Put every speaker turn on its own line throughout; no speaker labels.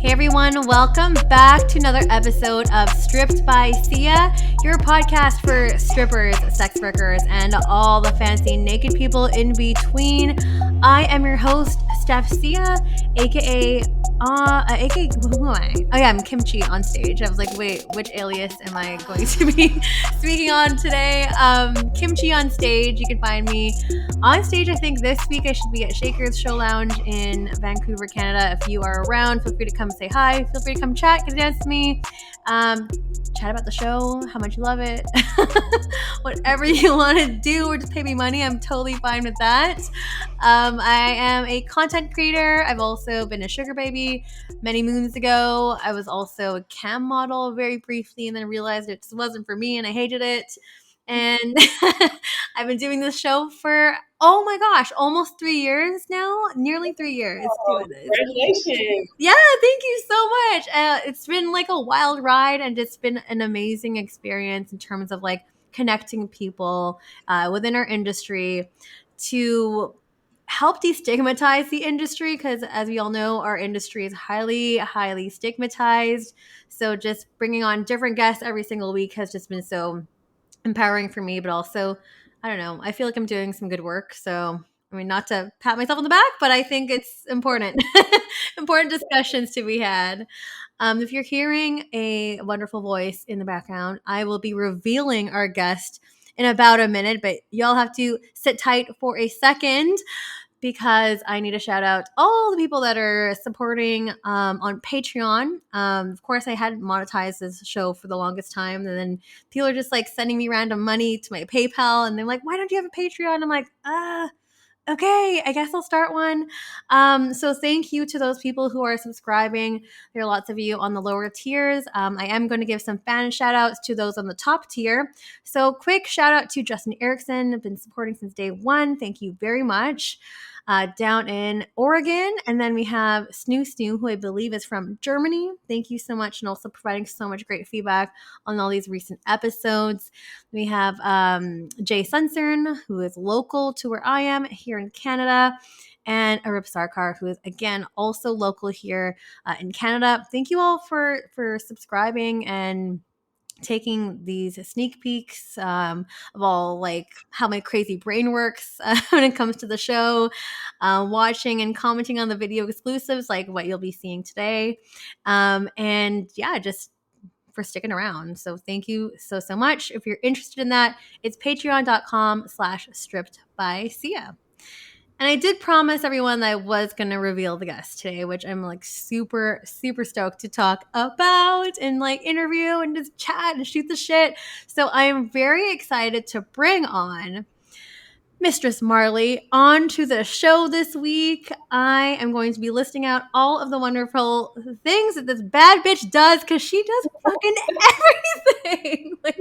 Hey everyone, welcome back to another episode of Stripped by Sia, your podcast for strippers, sex workers, and all the fancy naked people in between. I am your host, Steph Sia, aka who am I? Oh yeah, I'm Kimchi on stage. I was like, wait, which alias am I going to be speaking on today? Kimchi on stage. You can find me on stage. I think this week I should be at Shaker's Show Lounge in Vancouver, Canada. If you are around, feel free to come say hi. Feel free to come chat, get a dance with me, chat about the show, how much you love it, whatever you want to do, or just pay me money. I'm totally fine with that. I am a content creator. I've also been a sugar baby many moons ago. I was also a cam model very briefly and then realized it just wasn't for me and I hated it. And I've been doing this show for, oh my gosh, almost 3 years now. Nearly 3 years doing this.
Congratulations.
Yeah, thank you so much. It's been like a wild ride and it's been an amazing experience in terms of like connecting people within our industry to help destigmatize the industry, because as we all know, our industry is highly stigmatized. So just bringing on different guests every single week has just been so empowering for me, but also, I don't know, I feel like I'm doing some good work. So, I mean, not to pat myself on the back, but I think it's important, important discussions to be had. If you're hearing a wonderful voice in the background, I will be revealing our guest in about a minute, but y'all have to sit tight for a second because I need to shout out all the people that are supporting on Patreon. Of course, I hadn't monetized this show for the longest time. And then people are just like sending me random money to my PayPal. And they're like, why don't you have a Patreon? I'm like, okay, I guess I'll start one. So thank you to those people who are subscribing. There are lots of you on the lower tiers. I am going to give some fan shout outs to those on the top tier. So quick shout out to Justin Erickson. I've been supporting since day one. Thank you very much. Down in Oregon. And then we have Snoo, who I believe is from Germany. Thank you so much. And also providing so much great feedback on all these recent episodes. We have Jay Sunsern, who is local to where I am here in Canada. And Arip Sarkar, who is, again, also local here in Canada. Thank you all for subscribing and taking these sneak peeks of all like how my crazy brain works when it comes to the show, watching and commenting on the video exclusives like what you'll be seeing today, and yeah, just for sticking around. So thank you so much. If you're interested in that, it's patreon.com/stripped by Sia. And I did promise everyone that I was going to reveal the guest today, which I'm like super stoked to talk about and like interview and just chat and shoot the shit. So I'm very excited to bring on Mistress Marley onto the show this week. I am going to be listing out all of the wonderful things that this bad bitch does, because she does fucking everything. Like,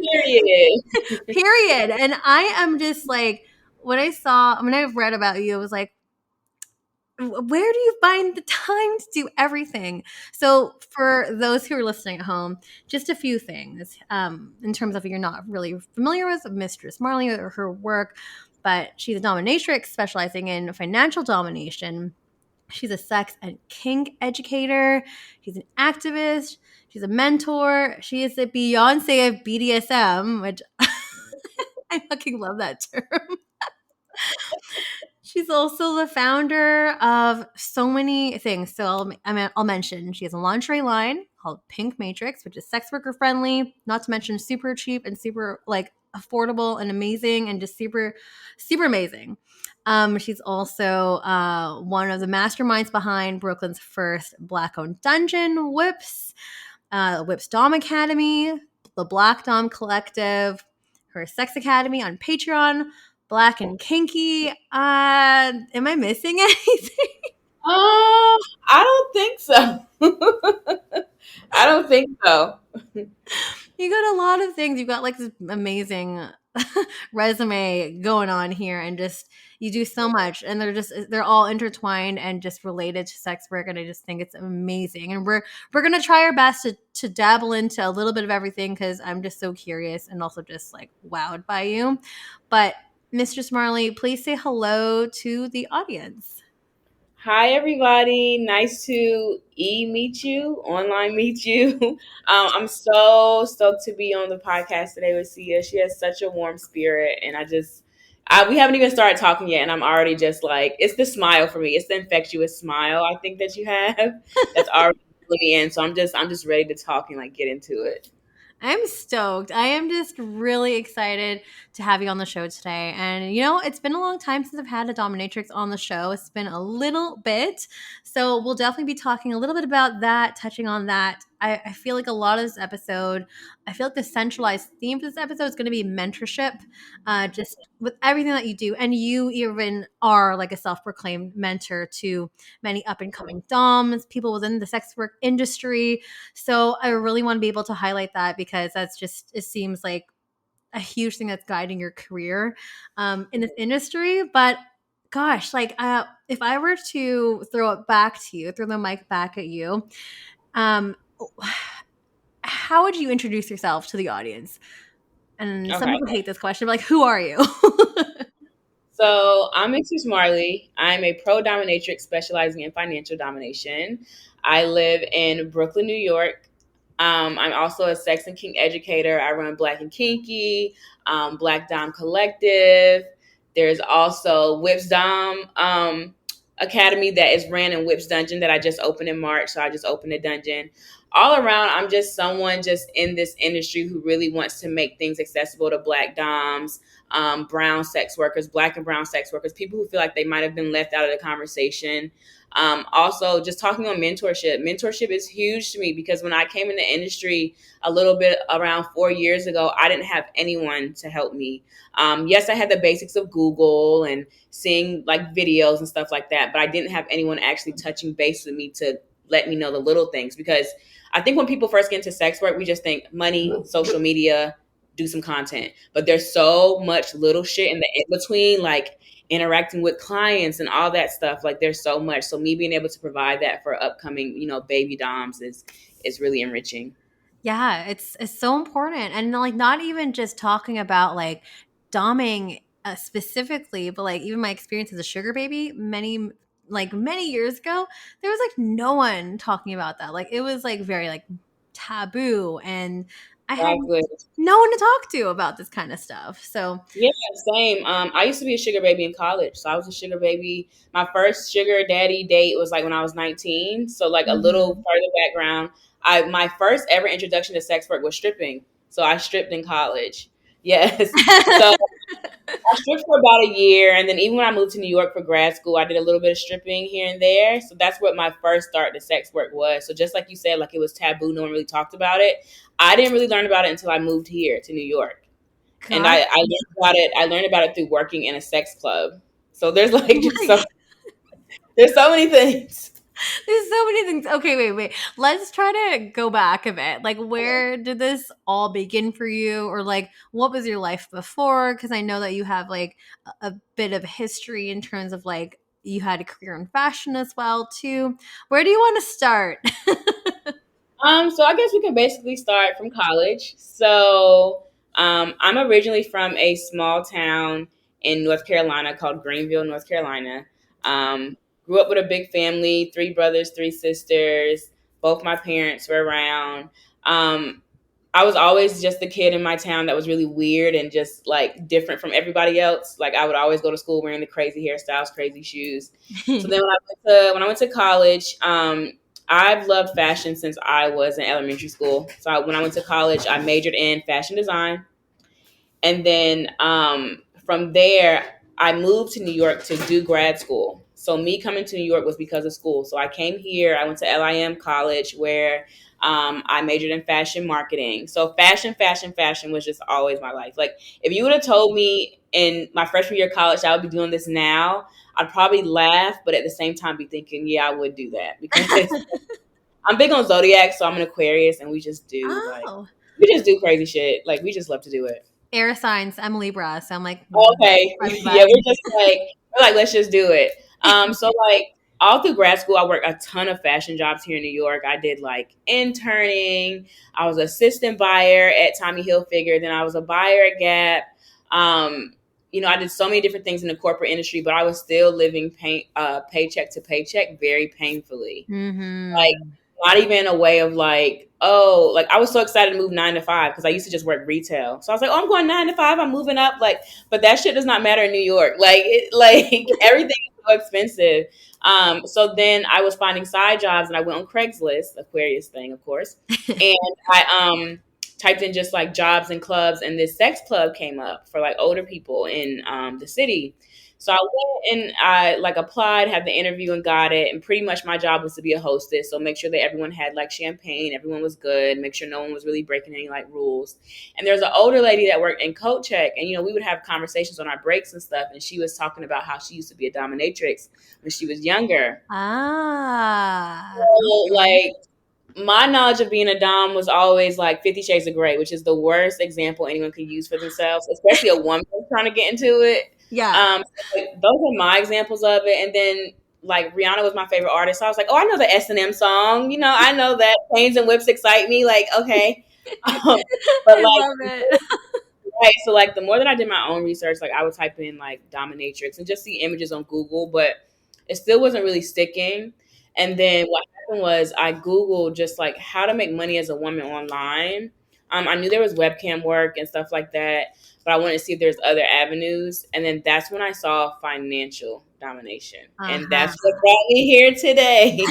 period. And I am just like, when I've read about you, I was like, where do you find the time to do everything? So for those who are listening at home, just a few things in terms of if you're not really familiar with Mistress Marley or her work, but she's a dominatrix specializing in financial domination. She's a sex and kink educator. She's an activist. She's a mentor. She is the Beyonce of BDSM, which I fucking love that term. She's also the founder of so many things. So I'll mention she has a lingerie line called Pynk Matrix, which is sex worker friendly, not to mention super cheap and super like affordable and amazing and just super amazing. She's also one of the masterminds behind Brooklyn's first Black-owned dungeon, Whips Domme Academy, the Black Dom Collective, her Sex Academy on Patreon, Black and Kinky. Am I missing anything?
I don't think so. I don't think so.
You got a lot of things. You've got like this amazing resume going on here, and just you do so much, and they're all intertwined and just related to sex work, and I just think it's amazing. And we're gonna try our best to dabble into a little bit of everything, because I'm just so curious and also just like wowed by you. But Mistress Marley, please say hello to the audience.
Hi, everybody. Nice to meet you, online meet you. I'm so stoked to be on the podcast today with Sia. She has such a warm spirit, and we haven't even started talking yet, and I'm already just like, it's the smile for me. It's the infectious smile I think that you have that's already pulling me in. So I'm just ready to talk and like get into it.
I'm stoked. I am just really excited to have you on the show today. And it's been a long time since I've had a dominatrix on the show. It's been a little bit. So we'll definitely be talking a little bit about that, touching on that. I feel like a lot of this episode, I feel like the centralized theme for this episode is going to be mentorship, just with everything that you do. And you even are like a self proclaimed mentor to many up and coming DOMs, people within the sex work industry. So I really want to be able to highlight that because it seems like a huge thing that's guiding your career in this industry. But gosh, if I were to throw the mic back at you, um, how would you introduce yourself to the audience? And some
Okay.
people hate this question, but like, who are you?
So I'm Mistress Marley. I'm a pro dominatrix specializing in financial domination. I live in Brooklyn, New York. I'm also a sex and kink educator. I run Black and Kinky, Black Dom Collective. There's also Whips Dom Academy that is ran in Whips Dungeon that I just opened in March. So I just opened a dungeon. All around, I'm just someone just in this industry who really wants to make things accessible to Black Doms, brown sex workers, Black and brown sex workers, people who feel like they might have been left out of the conversation. Also, just talking on mentorship. Mentorship is huge to me because when I came in the industry a little bit around 4 years ago, I didn't have anyone to help me. Yes, I had the basics of Google and seeing like videos and stuff like that, but I didn't have anyone actually touching base with me to let me know the little things because I think when people first get into sex work, we just think money, social media, do some content. But there's so much little shit in the in between, like interacting with clients and all that stuff. Like there's so much. So me being able to provide that for upcoming, baby doms is really enriching.
Yeah, it's so important, and like not even just talking about like doming specifically, but like even my experience as a sugar baby many years ago, there was like no one talking about that. Like it was like very like taboo, and I had
Exactly.
no one to talk to about this kind of stuff. So
Yeah, same. I used to be a sugar baby in college. So I was a sugar baby. My first sugar daddy date was like when I was 19. So like a little
mhm.
further background. My first ever introduction to sex work was stripping. So I stripped in college. Yes. So I stripped for about a year, and then even when I moved to New York for grad school, I did a little bit of stripping here and there. So that's what my first start to sex work was. So just like you said, like it was taboo, no one really talked about it. I didn't really learn about it until I moved here to New York, and
God,
I learned about it. I learned about it through working in a sex club. So there's like
oh
just
my
so there's so many things.
There's so many things. Okay, wait. Let's try to go back a bit. Like, where did this all begin for you? Or, like, what was your life before? Because I know that you have, like, a bit of history in terms of, like, you had a career in fashion as well, too. Where do you want to start?
So I guess we can basically start from college. So I'm originally from a small town in North Carolina called Greenville, North Carolina. Grew up with a big family, three brothers, three sisters. Both my parents were around. Um, I was always just the kid in my town that was really weird and just like different from everybody else. Like I would always go to school wearing the crazy hairstyles, crazy shoes. So then when I went to college, I've loved fashion since I was in elementary school. So when I went to college, I majored in fashion design. And then from there, I moved to New York to do grad school. So me coming to New York was because of school. So I came here. I went to LIM College where I majored in fashion marketing. So fashion was just always my life. Like if you would have told me in my freshman year of college I would be doing this now, I'd probably laugh, but at the same time be thinking, yeah, I would do that because I'm big on zodiac. So I'm an Aquarius, and
Oh,
we just do crazy shit. Like we just love to do it.
air signs. I'm a Libra, so I'm like,
Okay.
probably
Yeah,
vibe.
we're like, let's just do it. So like all through grad school, I worked a ton of fashion jobs here in New York. I did like interning. I was assistant buyer at Tommy Hilfiger. Then I was a buyer at Gap. Um, I did so many different things in the corporate industry, but I was still living paycheck to paycheck very painfully. Like,
Mm-hmm.
not even a way of like, oh, like I was so excited to move 9 to 5 because I used to just work retail. So I was like, oh, I'm going 9 to 5. I'm moving up. Like, but that shit does not matter in New York. Like, like everything is so expensive. So then I was finding side jobs and I went on Craigslist, Aquarius thing, of course. And I typed in just like jobs and clubs, and this sex club came up for like older people in the city. So I went and I like applied, had the interview and got it. And pretty much my job was to be a hostess. So make sure that everyone had like champagne, everyone was good, make sure no one was really breaking any like rules. And there's an older lady that worked in coat check. And, we would have conversations on our breaks and stuff. And she was talking about how she used to be a dominatrix when she was younger.
Ah,
So,
okay.
like, my knowledge of being a dom was always like 50 Shades of Grey, which is the worst example anyone could use for themselves, especially a woman trying to get into it.
Yeah.
Like, those are my examples of it. And then like Rihanna was my favorite artist. So I was like, oh, I know the S&M song. I know that Chains and Whips excite me. Like, okay. But
I
like,
love it.
right. So like the more that I did my own research, like I would type in like dominatrix and just see images on Google, but it still wasn't really sticking. And then what happened was I Googled just like how to make money as a woman online. I knew there was webcam work and stuff like that, but I wanted to see if there's other avenues. And then that's when I saw financial domination. And that's
Uh-huh.
what brought me here today.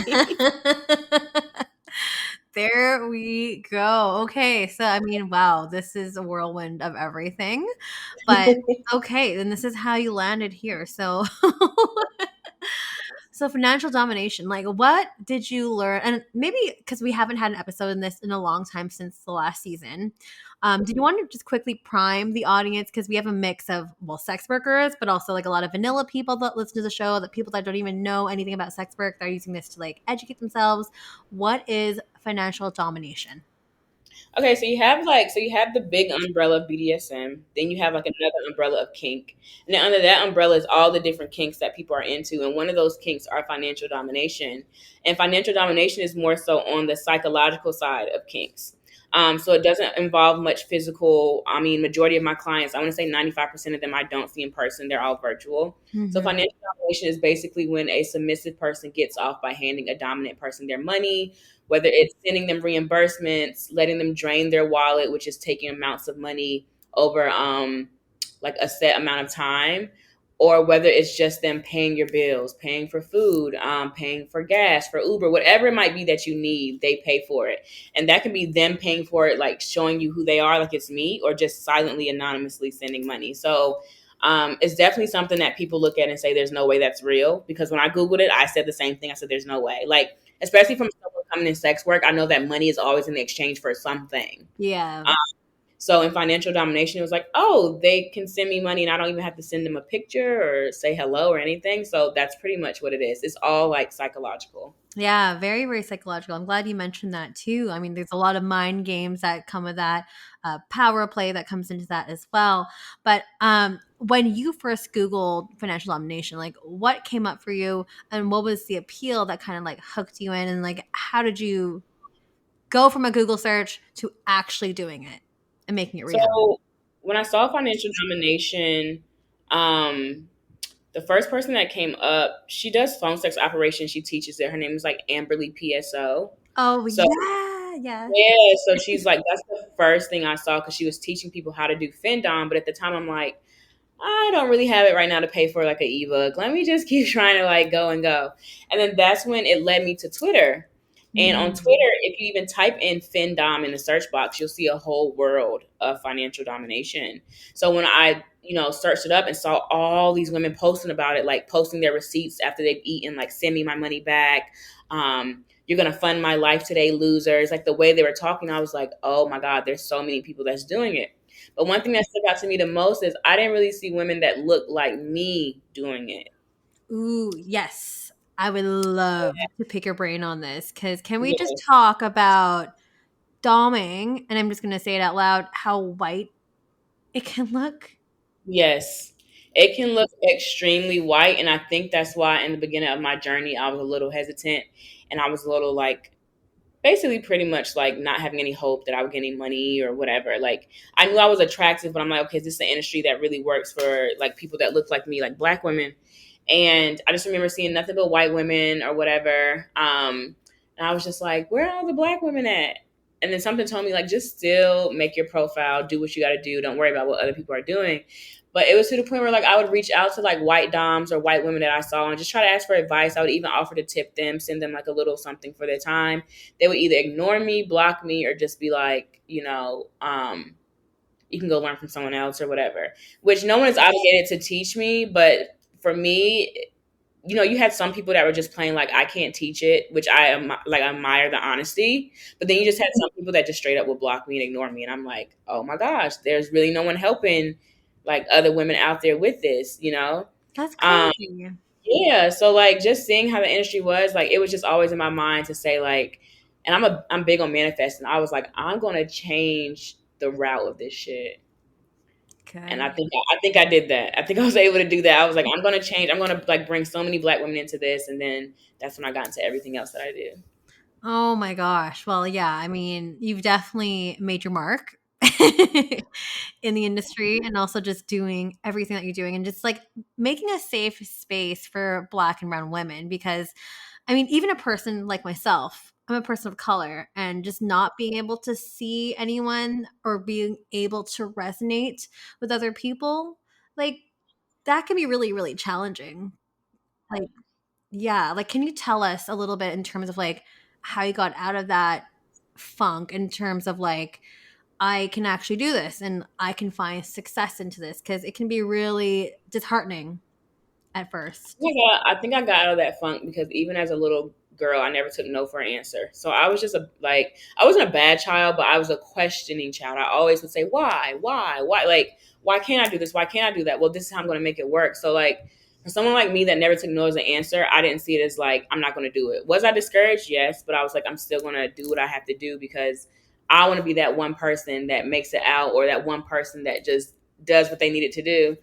There we go. Okay, so I mean, wow, this is a whirlwind of everything. But okay, then this is how you landed here. So so financial domination, like what did you learn? And maybe because we haven't had an episode in this in a long time since the last season. Did you want to just quickly prime the audience? Because we have a mix of, well, sex workers, but also like a lot of vanilla people that listen to the show, that people that don't even know anything about sex work, they're using this to like educate themselves. What is financial domination?
Okay, so you have the big umbrella of BDSM, then you have like another umbrella of kink. And then under that umbrella is all the different kinks that people are into. And one of those kinks are financial domination. And financial domination is more so on the psychological side of kinks. So it doesn't involve much physical. I mean, majority of my clients, I want to say 95% of them I don't see in person. They're all virtual. So
Mm-hmm.
financial domination is basically when a submissive person gets off by handing a dominant person their money, whether it's sending them reimbursements, letting them drain their wallet, which is taking amounts of money over like a set amount of time, or whether it's just them paying your bills, paying for food, paying for gas, for Uber, whatever it might be that you need, they pay for it. And that can be them paying for it, like showing you who they are, like it's me, or just silently, anonymously sending money. So it's definitely something that people look at and say, there's no way that's real. Because when I Googled it, I said the same thing. I said, there's no way. Like, especially from someone coming in sex work, I know that money is always in the exchange for something.
Yeah.
Um, so in financial domination, it was like, oh, they can send me money and I don't even have to send them a picture or say hello or anything. So that's pretty much what it is. It's all like psychological.
Yeah, very, very psychological. I'm glad you mentioned that too. I mean, there's a lot of mind games that come with that, power play that comes into that as well. But when you first Googled financial domination, like what came up for you and what was the appeal that kind of like hooked you in? And like, how did you go from a Google search to actually doing it and making it reality?
So when I saw financial domination, um, the first person that came up, she does phone sex operations. She teaches it. Her name is like Amberly PSO.
Oh,
So
yeah. Yeah.
yeah, so she's like, that's the first thing I saw because she was teaching people how to do Findom. But at the time, I'm like, I don't really have it right now to pay for like an ebook. Let me just keep trying to like go and go. And then that's when it led me to Twitter. And on
Mm.
Twitter, if you even type in Findom in the search box, you'll see a whole world of financial domination. So when I, searched it up and saw all these women posting about it, like posting their receipts after they've eaten, like send me my money back. You're gonna fund my life today, losers. Like the way they were talking, I was like, oh my God, there's so many people that's doing it. But one thing that stuck out to me the most is I didn't really see women that looked like me doing it.
Ooh, yes. I would love to pick your brain on this because can we just
Yeah.
talk about doming? And I'm just going to say it out loud how white it can look.
Yes. It can look extremely white. And I think that's why in the beginning of my journey, I was a little hesitant and I was a little like basically pretty much like not having any hope that I would get any money or whatever. Like I knew I was attractive, but I'm like, okay, this is the industry that really works for like people that look like me, like Black women. And I just remember seeing nothing but white women or whatever. And I was just like, where are all the Black women at? And then something told me like, just still make your profile, do what you got to do. Don't worry about what other people are doing. But it was to the point where like I would reach out to like white doms or white women that I saw and just try to ask for advice. I would even offer to tip them, send them like a little something for their time. They would either ignore me, block me, or just be like, you can go learn from someone else or whatever. Which no one is obligated to teach me, but for me, you had some people that were just plain like I can't teach it, which I am like admire the honesty. But then you just had some people that just straight up would block me and ignore me, and I'm like, oh my gosh, there's really no one helping like other women out there with this.
That's
Um,
crazy.
yeah, so like just seeing how the industry was, like it was just always in my mind to say like, and I'm big on manifesting. I was like, I'm gonna change the route of this shit. And
Good.
I think I did that. I think I was able to do that. I was like, I'm gonna change. I'm gonna like bring so many Black women into this, and then that's when I got into everything else that I do.
Oh my gosh. Well, yeah, I mean, you've definitely made your mark in the industry and also just doing everything that you're doing and just like making a safe space for Black and brown women because I mean, even a person like myself, I'm a person of color and just not being able to see anyone or being able to resonate with other people, like that can be really, really challenging. Like, yeah, like can you tell us a little bit in terms of like how you got out of that funk in terms of like I can actually do this and I can find success into this because it can be really disheartening at first.
I think I got out of that funk because even as a little girl, I never took no for an answer. So I was just I wasn't a bad child, but I was a questioning child. I always would say, why? Like, why can't I do this? Why can't I do that? Well, this is how I'm going to make it work. So like, for someone like me that never took no as an answer, I didn't see it as like, I'm not going to do it. Was I discouraged? Yes. But I was like, I'm still going to do what I have to do because I want to be that one person that makes it out or that one person that just does what they needed to do.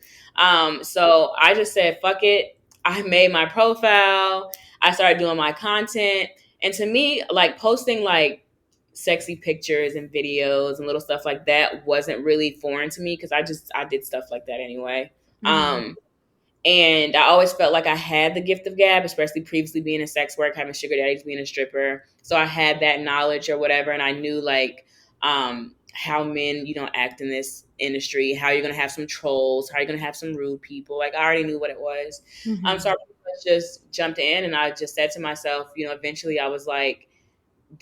So I just said, fuck it. I made my profile. I started doing my content. And to me, like posting like sexy pictures and videos and little stuff like that wasn't really foreign to me because I did stuff like that anyway.
Mhm.
Um, and I always felt like I had the gift of gab, especially previously being in sex work, having sugar daddies, being a stripper. So I had that knowledge or whatever, and I knew like how men, act in this industry, how you're gonna have some trolls, how you're gonna have some rude people. Like I already knew what it was. So I
Mhm.
pretty much just jumped in, and I just said to myself, eventually I was like,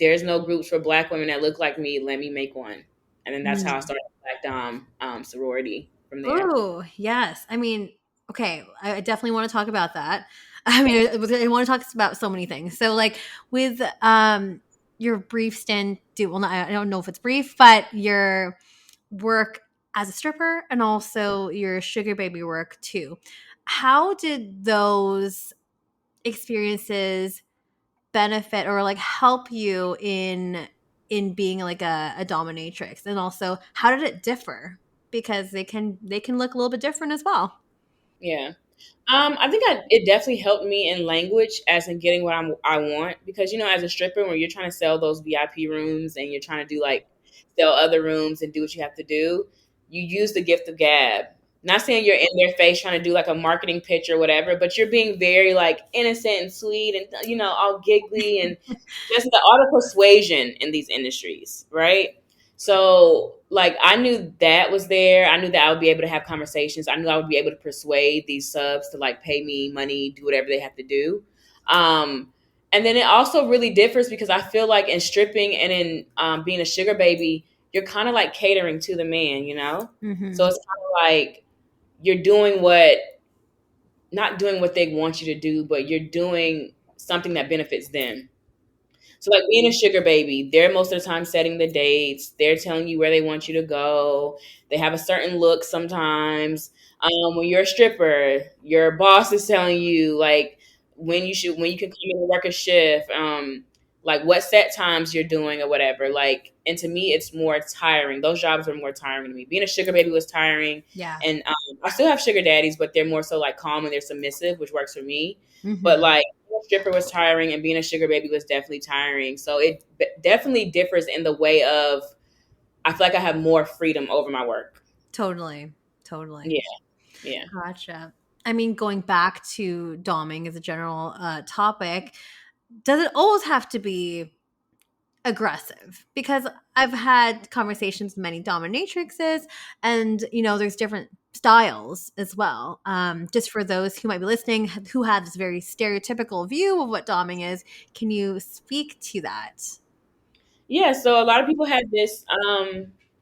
"There's no groups for Black women that look like me. Let me make one." And then that's how I
Mm.
started Black Dom sorority from there.
Oh, yes. I mean, okay, I definitely want to talk about that. I mean, I want to talk about so many things. So, like with your brief stint, well, not, I don't know if it's brief, but your work as a stripper and also your sugar baby work too. How did those experiences benefit or like help you in being like a dominatrix, and also how did it differ because they can look a little bit different as well.
Yeah. I think it definitely helped me in language, as in getting what I want, because as a stripper, when you're trying to sell those VIP rooms and you're trying to do like sell other rooms and do what you have to do, you use the gift of gab. Not saying you're in their face trying to do like a marketing pitch or whatever, but you're being very like innocent and sweet and all giggly and just the art of persuasion in these industries, right? So, like, I knew that was there. I knew that I would be able to have conversations. I knew I would be able to persuade these subs to like pay me money, do whatever they have to do. Um, and then it also really differs because I feel like in stripping and in being a sugar baby, you're kind of like catering to the man. So
Hmm.
it's kind of like you're doing what, not doing what they want you to do, but you're doing something that benefits them. So like being a sugar baby, they're most of the time setting the dates. They're telling you where they want you to go. They have a certain look sometimes. When you're a stripper, your boss is telling you like when you can come in and work a shift, like what set times you're doing or whatever. Like, and to me, it's more tiring. Those jobs are more tiring to me. Being a sugar baby was tiring,
Yeah.
and I still have sugar daddies, but they're more so like calm and they're submissive, which works for me. But
Hmm.
like a stripper was tiring and being a sugar baby was definitely tiring. So it definitely differs in the way of I feel like I have more freedom over my work.
Totally. Totally.
Yeah, yeah.
Gotcha. I mean, going back to doming as a general topic, does it always have to be aggressive? Because I've had conversations with many dominatrixes, and there's different styles as well. Just for those who might be listening who have this very stereotypical view of what doming is, can you speak to that?
Yeah, so a lot of people have this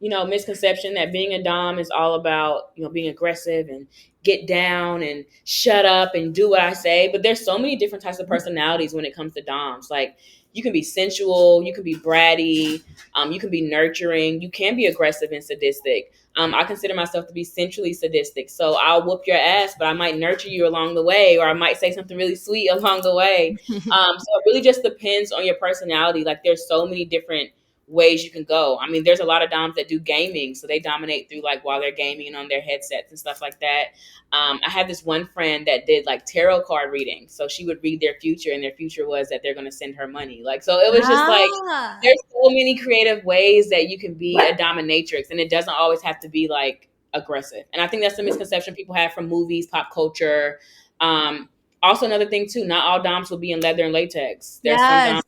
misconception that being a dom is all about, being aggressive and get down and shut up and do what I say, but there's so many different types of personalities when it comes to doms. Like you can be sensual, you can be bratty, you can be nurturing, you can be aggressive and sadistic. I consider myself to be sensually sadistic. So I'll whoop your ass, but I might nurture you along the way, or I might say something really sweet along the way. So it really just depends on your personality. Like there's so many different ways you can go. I mean, there's a lot of doms that do gaming, so they dominate through like while they're gaming and on their headsets and stuff like that. I had this one friend that did like tarot card reading, so she would read their future, and their future was that they're going to send her money. Like, so it was just like
Ah,
there's so many creative ways that you can be a dominatrix, and it doesn't always have to be like aggressive. And I think that's the misconception people have from movies, pop culture. Um, Also, another thing too, not all doms will be in leather and latex.
yes.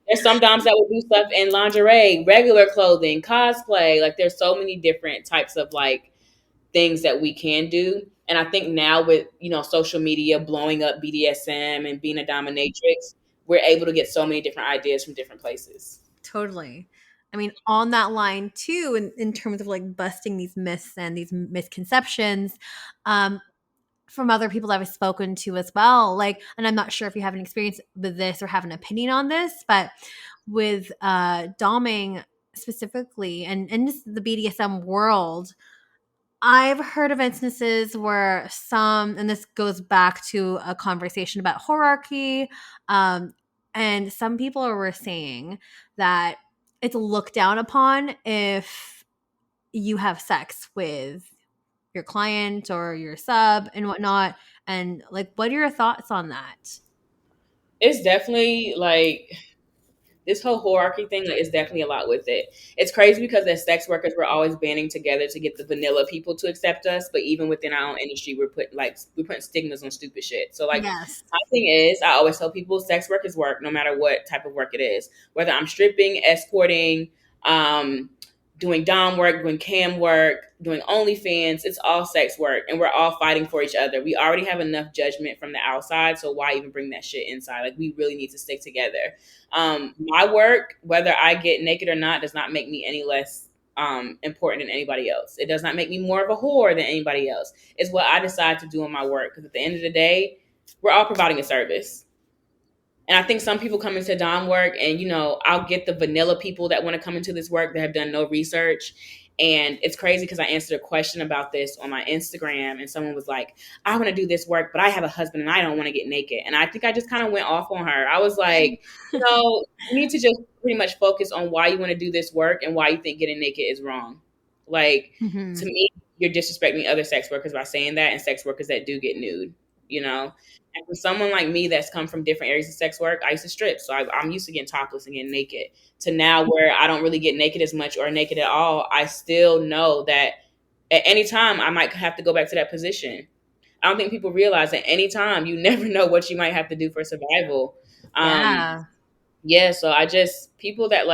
There's some doms that will do stuff in lingerie, regular clothing, cosplay. Like there's so many different types of like things that we can do. And I think now with, social media blowing up BDSM and being a dominatrix, we're able to get so many different ideas from different places.
Totally. I mean, on that line too, in terms of like busting these myths and these misconceptions, um, from other people that I've spoken to as well. Like, and I'm not sure if you have an experience with this or have an opinion on this, but with doming specifically and just the BDSM world, I've heard of instances where some, and this goes back to a conversation about hierarchy, and some people were saying that it's looked down upon if you have sex with your client or your sub and whatnot. And like, what are your thoughts on that?
It's definitely like this whole hierarchy thing is definitely a lot with it. It's crazy because as sex workers, we're always banding together to get the vanilla people to accept us. But even within our own industry, we're putting stigmas on stupid shit. So like
Yes.
my thing is, I always tell people sex work is work, no matter what type of work it is. Whether I'm stripping, escorting, um, doing dom work, doing cam work, doing OnlyFans, it's all sex work, and we're all fighting for each other. We already have enough judgment from the outside, so why even bring that shit inside? Like we really need to stick together. My work, whether I get naked or not, does not make me any less important than anybody else. It does not make me more of a whore than anybody else. It's what I decide to do in my work. Because at the end of the day, we're all providing a service. And I think some people come into Dom work and, I'll get the vanilla people that want to come into this work that have done no research. And it's crazy because I answered a question about this on my Instagram and someone was like, I want to do this work, but I have a husband and I don't want to get naked. And I think I just kind of went off on her. I was like, you need to just pretty much focus on why you want to do this work and why you think getting naked is wrong. Like,
Mm-hmm.
to me, you're disrespecting other sex workers by saying that, and sex workers that do get nude, you know? And for someone like me that's come from different areas of sex work, I used to strip. So I'm used to getting topless and getting naked. To now where I don't really get naked as much or naked at all, I still know that at any time I might have to go back to that position. I don't think people realize at any time you never know what you might have to do for survival.
Yeah.
Yeah, so I just people that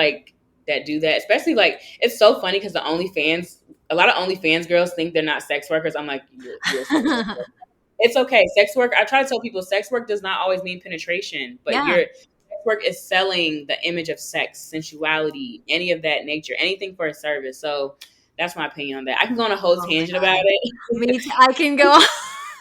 do that, especially like it's so funny because a lot of OnlyFans girls think they're not sex workers. I'm like, you're a sex worker. It's okay. Sex work, I try to tell people sex work does not always mean penetration, but
Yeah.
sex work is selling the image of sex, sensuality, any of that nature, anything for a service. So that's my opinion on that. I can go on a whole
Oh my
tangent about
God.
it.
Me too. I can go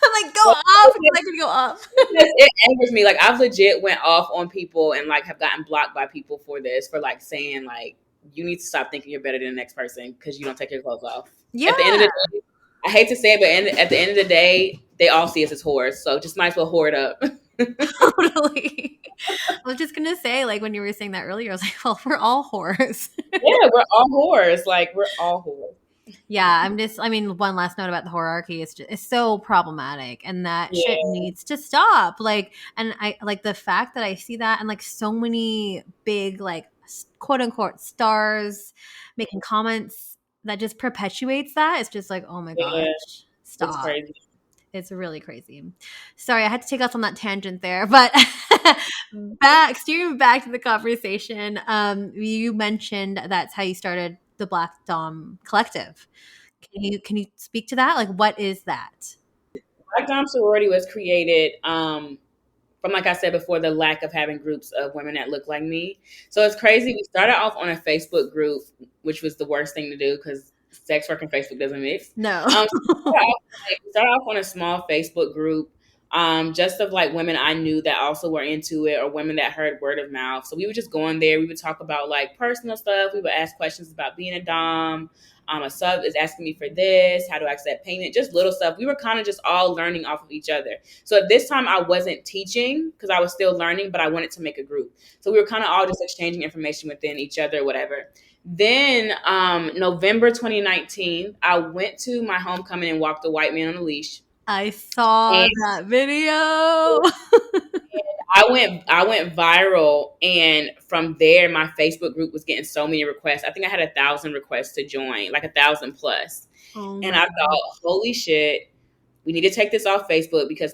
I'm like, go
Well,
off because I can go off.
it angers me. Like I've legit went off on people and like have gotten blocked by people for this, for like saying like you need to stop thinking you're better than the next person because you don't take your clothes off.
Yeah,
At the end of the day, I hate to say it, but at the end of the day, they all see us as whores. So just might as well whore it up.
totally. I was just gonna say, like when you were saying that earlier, I was like, well, we're all whores.
Yeah, we're all whores. Like we're all whores.
Yeah, I mean, one last note about the hierarchy is just, it's so problematic and that shit
Yeah,
needs to stop. Like, and I like the fact that I see that and like so many big, like, quote unquote stars making comments that just perpetuates that. It's just like, oh my
yeah,
gosh,
it's
stop.
crazy.
It's really crazy. Sorry, I had to take us on that tangent there, but back steering back to the conversation. You mentioned that's how you started the Black Dom Collective. Can you speak to that? Like, what is that?
Black Dom sorority was created from, like I said before, the lack of having groups of women that look like me. So it's crazy. We started off on a Facebook group, which was the worst thing to do because sex work and Facebook doesn't mix.
No.
We started off on a small Facebook group, just of like women I knew that also were into it, or women that heard word of mouth. So we would just go in there. We would talk about like personal stuff. We would ask questions about being a dom. A sub is asking me for this. How do I accept payment? Just little stuff. We were kind of just all learning off of each other. So at this time, I wasn't teaching because I was still learning, but I wanted to make a group. So we were kind of all just exchanging information within each other, whatever. Then November 2019, I went to my homecoming and walked a white man on a leash.
I saw
And
that video.
I went viral, and from there, my Facebook group was getting so many requests. I think I had 1,000 requests to join, like 1,000 plus.
Oh
And
my
I
god.
thought, holy shit, we need to take this off Facebook because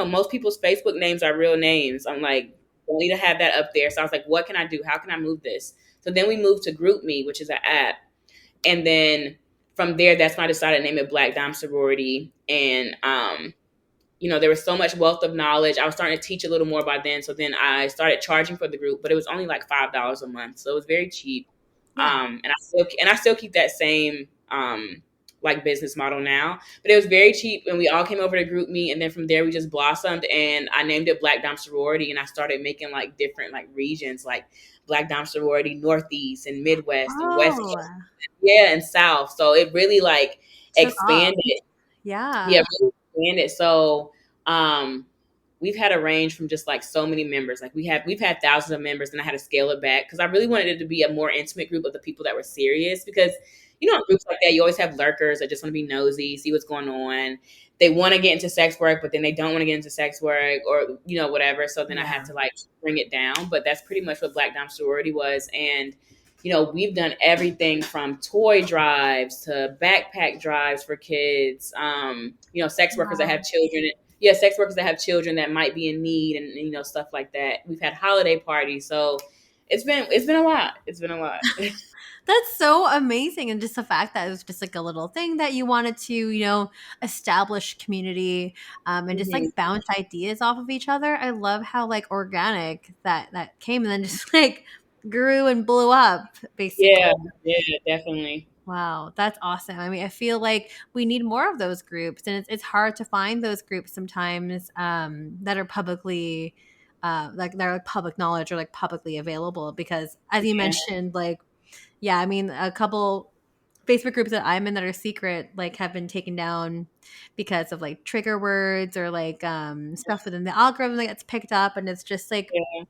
most people's Facebook names are real names. I'm like, don't need to have that up there. So I was like, what can I do? How can I move this? So then we moved to GroupMe, which is an app. And then from there, that's when I decided to name it Black Dom Sorority. And there was so much wealth of knowledge. I was starting to teach a little more by then. So then I started charging for the group, but it was only like $5 a month. So it was very cheap.
Yeah.
And I still keep that same like business model now. But it was very cheap, and we all came over to GroupMe, and then from there we just blossomed, and I named it Black Dom Sorority, and I started making like different like regions, like Black Dom Sorority Northeast and Midwest and West
Oh,
Coast, yeah, and South. So it really like
took off.
expanded. Yeah,
Yeah.
really expanded. So we've had a range from just like so many members. Like we've had thousands of members, and I had to scale it back because I really wanted it to be a more intimate group of the people that were serious. Because in groups like that, you always have lurkers that just want to be nosy, see what's going on. They want to get into sex work, but then they don't want to get into sex work, or whatever. So then I had
Yeah.
to like bring it down. But that's pretty much what Black Dom Sorority was, and we've done everything from toy drives to backpack drives for kids. Sex workers that
Wow.
have children. Yeah, sex workers that have children that might be in need, and stuff like that. We've had holiday parties, so it's been a lot. It's been a lot.
That's so amazing. And just the fact that it was just like a little thing that you wanted to, establish community, and just
Mhm.
like bounce ideas off of each other. I love how like organic that came and then just like grew and blew up basically.
Yeah, yeah, definitely.
Wow, that's awesome. I mean, I feel like we need more of those groups, and it's hard to find those groups sometimes, that are publicly, like they're like public knowledge or like publicly available. Because as you
Yeah,
mentioned, like, yeah, I mean, a couple Facebook groups that I'm in that are secret, like, have been taken down because of like trigger words or like stuff within the algorithm that gets picked up, and it's just like
yeah,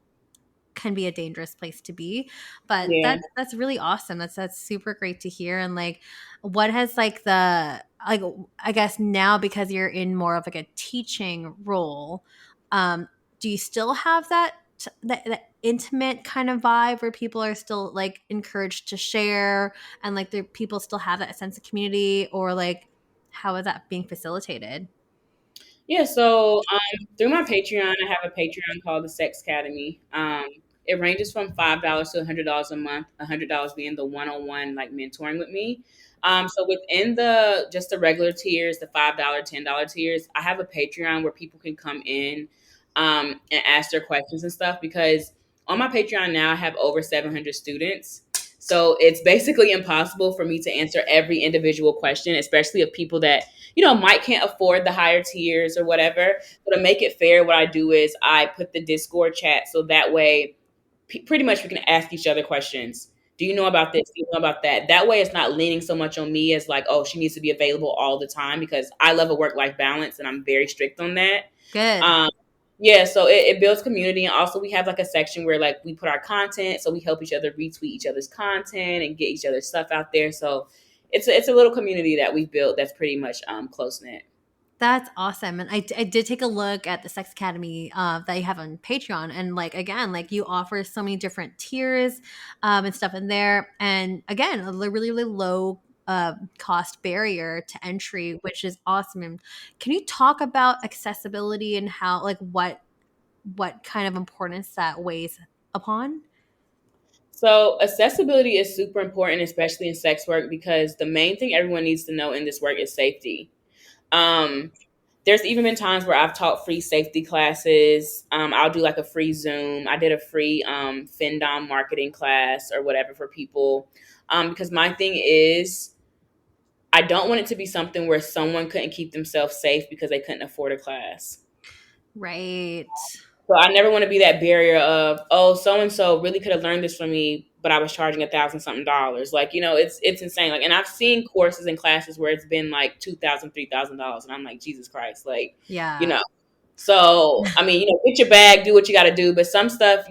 can be a dangerous place to be. But
yeah.
that's really awesome. That's super great to hear. And like, what has like the like I guess now because you're in more of like a teaching role, do you still have that intimate kind of vibe where people are still like encouraged to share and like the people still have that sense of community, or like how is that being facilitated?
Yeah, so through my Patreon, I have a Patreon called the Sex Academy. It ranges from $5 to $100 a month. $100 being the one-on-one like mentoring with me. So within the regular tiers, the $5, $10 tiers, I have a Patreon where people can come in and ask their questions and stuff. Because on my Patreon now, I have over 700 students. So it's basically impossible for me to answer every individual question, especially of people that might can't afford the higher tiers or whatever. So to make it fair, what I do is I put the Discord chat so that way, pretty much we can ask each other questions. Do you know about this? Do you know about that? That way, it's not leaning so much on me as like, oh, she needs to be available all the time, because I love a work-life balance and I'm very strict on that.
Good.
Um, yeah, so it builds community, and also we have like a section where like we put our content, so we help each other retweet each other's content and get each other's stuff out there. So it's a little community that we've built that's pretty much close knit.
That's awesome. And I did take a look at the Sex Academy that you have on Patreon. And like, again, like you offer so many different tiers and stuff in there. And again, a really, really low cost barrier to entry, which is awesome. And can you talk about accessibility and how, like, what kind of importance that weighs upon?
So accessibility is super important, especially in sex work, because the main thing everyone needs to know in this work is safety. Um, there's even been times where I've taught free safety classes. I'll do like a free Zoom. I did a free FinDom marketing class or whatever for people. Because my thing is, I don't want it to be something where someone couldn't keep themselves safe because they couldn't afford a class.
Right.
So I never want to be that barrier of, oh, so and so really could have learned this from me, but I was charging $1,000 something. Like, it's insane. Like, and I've seen courses and classes where it's been like $2,000, $3,000, and I'm like, Jesus Christ, like, you
Yeah.
know. So I mean, get your bag, do what you got to do, but some stuff,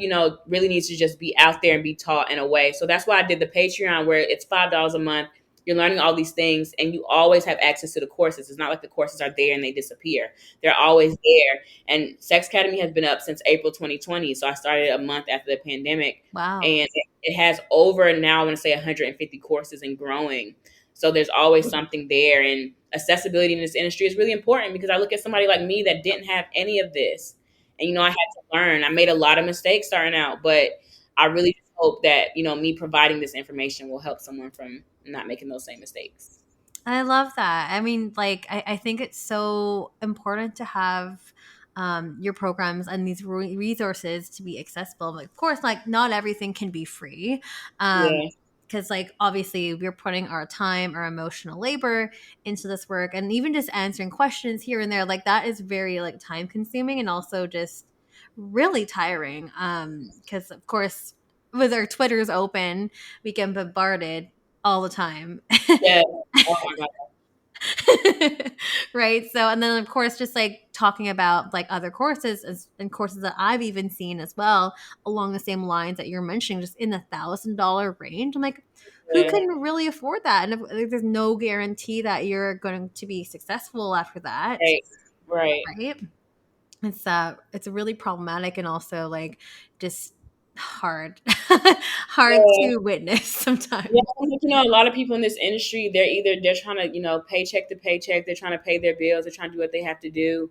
really needs to just be out there and be taught in a way. So that's why I did the Patreon, where it's $5 a month. You're learning all these things, and you always have access to the courses. It's not like the courses are there and they disappear. They're always there. And Sex Academy has been up since April 2020. So I started a month after the pandemic.
Wow.
And it has over now, I want to say 150 courses and growing. So there's always something there. And accessibility in this industry is really important, because I look at somebody like me that didn't have any of this. And, I had to learn. I made a lot of mistakes starting out, but I really just hope that, me providing this information will help someone from not making those same mistakes.
I love that. I mean, like, I think it's so important to have your programs and these resources to be accessible. Like, of course, like, not everything can be free.
Yeah.
Because, like, obviously, we're putting our time, our emotional labor into this work. And even just answering questions here and there, like, that is very, like, time consuming and also just really tiring. Because, of course, with our Twitters open, we get bombarded all the time.
Yeah. Oh my God.
Right. So, and then of course, just like talking about like other courses and courses that I've even seen as well along the same lines that you're mentioning, just in the $1,000 range. I'm like, who
Yeah.
can really afford that? And if, there's no guarantee that you're going to be successful after that,
Right. Right.
right? It's really problematic and also like just hard, hard
Yeah.
to witness
Yeah,
sometimes.
a lot of people in this industry, they're trying to, paycheck to paycheck. They're trying to pay their bills. They're trying to do what they have to do,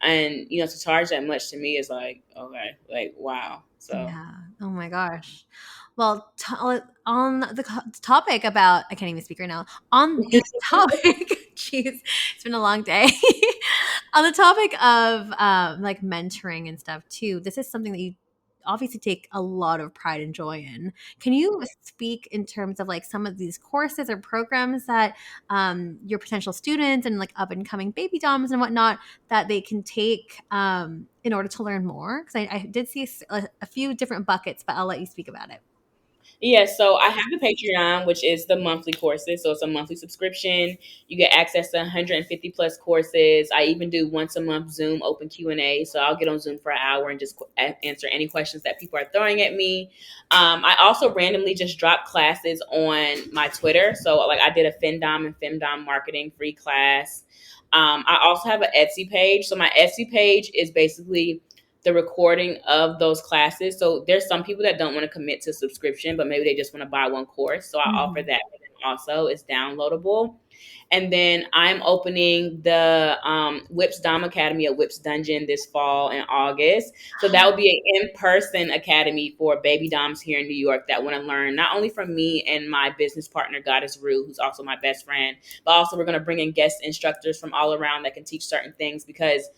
and to charge that much to me is like, okay, like wow. So
Yeah. Oh my gosh. Well, on the topic about, I can't even speak right now. On the topic, jeez, it's been a long day. On the topic of like mentoring and stuff too, this is something that you obviously take a lot of pride and joy in. Can you speak in terms of like some of these courses or programs that your potential students and like up and coming baby doms and whatnot that they can take in order to learn more? Because I did see a few different buckets, but I'll let you speak about it.
yeah, so I have the Patreon, which is the monthly courses. So it's a monthly subscription. You get access to 150 plus courses. I even do once a month Zoom open Q&A. So I'll get on Zoom for an hour and just answer any questions that people are throwing at me. I also randomly just drop classes on my Twitter. So like I did a FinDom and FemDom marketing free class. I also have an Etsy page. So my Etsy page is basically the recording of those classes. So there's some people that don't want to commit to subscription, but maybe they just want to buy one course. So I offer
Mhm.
that also. It's downloadable. And then I'm opening the Whips Domme Academy at Whips Dungeon this fall in August. So that will be an in-person academy for baby doms here in New York that want to learn not only from me and my business partner, Goddess Rue, who's also my best friend, but also we're going to bring in guest instructors from all around that can teach certain things, because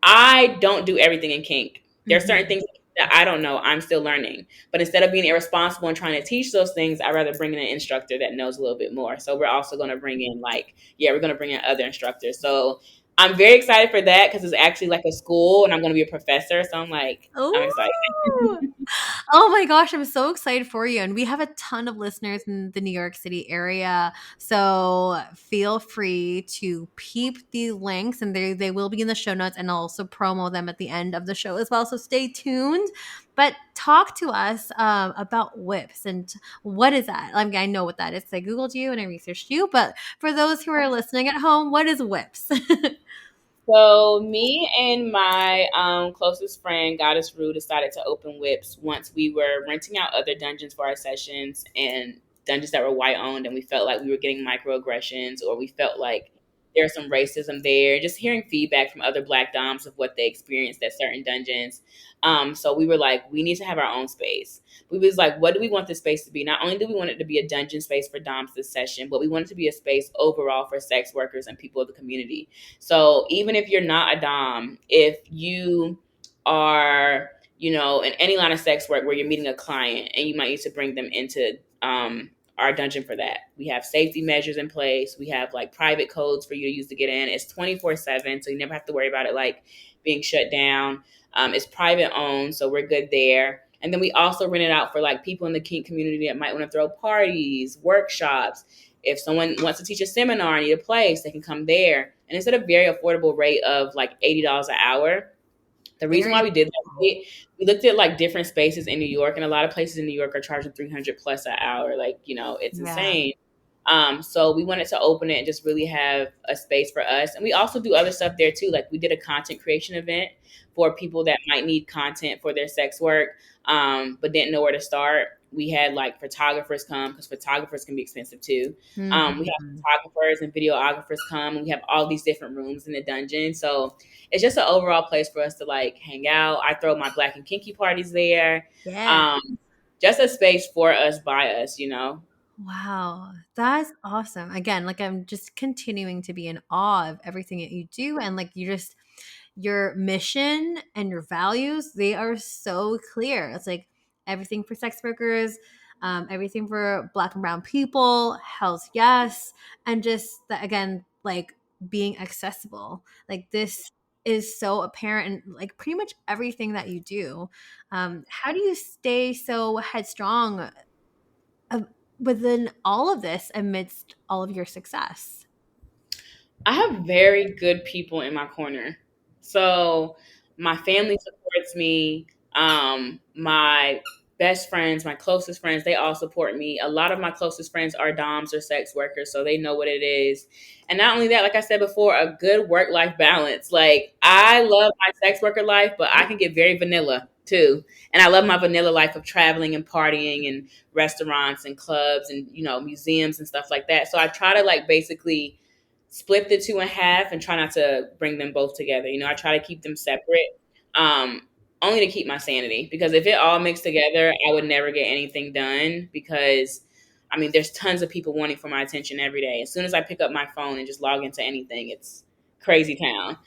I don't do everything in kink. There are certain
Mhm.
things that I don't know. I'm still learning. But instead of being irresponsible and trying to teach those things, I'd rather bring in an instructor that knows a little bit more. So we're also going to bring in we're going to bring in other instructors. So I'm very excited for that, because it's actually like a school and I'm going to be a professor. So I'm excited.
Oh, oh my gosh, I'm so excited for you. And we have a ton of listeners in the New York City area. So feel free to peep these links, and they will be in the show notes, and I'll also promo them at the end of the show as well. So stay tuned. But talk to us about whips and what is that? I mean, I know what that is. I Googled you and I researched you, but for those who are listening at home, what is whips?
So me and my closest friend, Goddess Rue, decided to open whips once we were renting out other dungeons for our sessions and dungeons that were white owned, and we felt like we were getting microaggressions, or we felt like there was some racism there. Just hearing feedback from other Black doms of what they experienced at certain dungeons. So we were like, we need to have our own space. We was like, what do we want this space to be? Not only do we want it to be a dungeon space for doms this session, but we want it to be a space overall for sex workers and people of the community. So even if you're not a dom, if you are, in any line of sex work where you're meeting a client and you might need to bring them into our dungeon for that, we have safety measures in place. We have like private codes for you to use to get in. It's 24/7, so you never have to worry about it like being shut down. It's private owned, so we're good there. And then we also rent it out for like people in the kink community that might want to throw parties, workshops. If someone wants to teach a seminar and need a place, they can come there. And it's at a very affordable rate of like $80 an hour. The reason why
Very
we did that,
cool.
we looked at like different spaces in New York, and a lot of places in New York are charging 300 plus an hour. Like, it's
Yeah.
insane. So we wanted to open it and just really have a space for us. And we also do other stuff there too. Like we did a content creation event for people that might need content for their sex work, but didn't know where to start. We had like photographers come, because photographers can be expensive too. We have
Mhm.
photographers and videographers come, and we have all these different rooms in the dungeon. So it's just an overall place for us to like hang out. I throw my Black and Kinky parties there.
Yeah.
Um, just a space for us, by us.
Wow, that's awesome. Again, like I'm just continuing to be in awe of everything that you do and like your mission and your values, they are so clear. It's like everything for sex workers, everything for Black and brown people, health, yes, and just that again, like being accessible. Like this is so apparent in like pretty much everything that you do. How do you stay so headstrong uh, within all of this amidst all of your success?
I have very good people in my corner. So my family supports me. My best friends, my closest friends, they all support me. A lot of my closest friends are DOMs or sex workers, so they know what it is. And not only that, like I said before, a good work life balance. Like I love my sex worker life, but I can get very vanilla too. And I love my vanilla life of traveling and partying and restaurants and clubs and museums and stuff like that. So I try to like basically split the two in half and try not to bring them both together. I try to keep them separate, um, only to keep my sanity. Because if it all mixed together, I would never get anything done. Because, I mean, there's tons of people wanting for my attention every day. As soon as I pick up my phone and just log into anything, it's crazy town.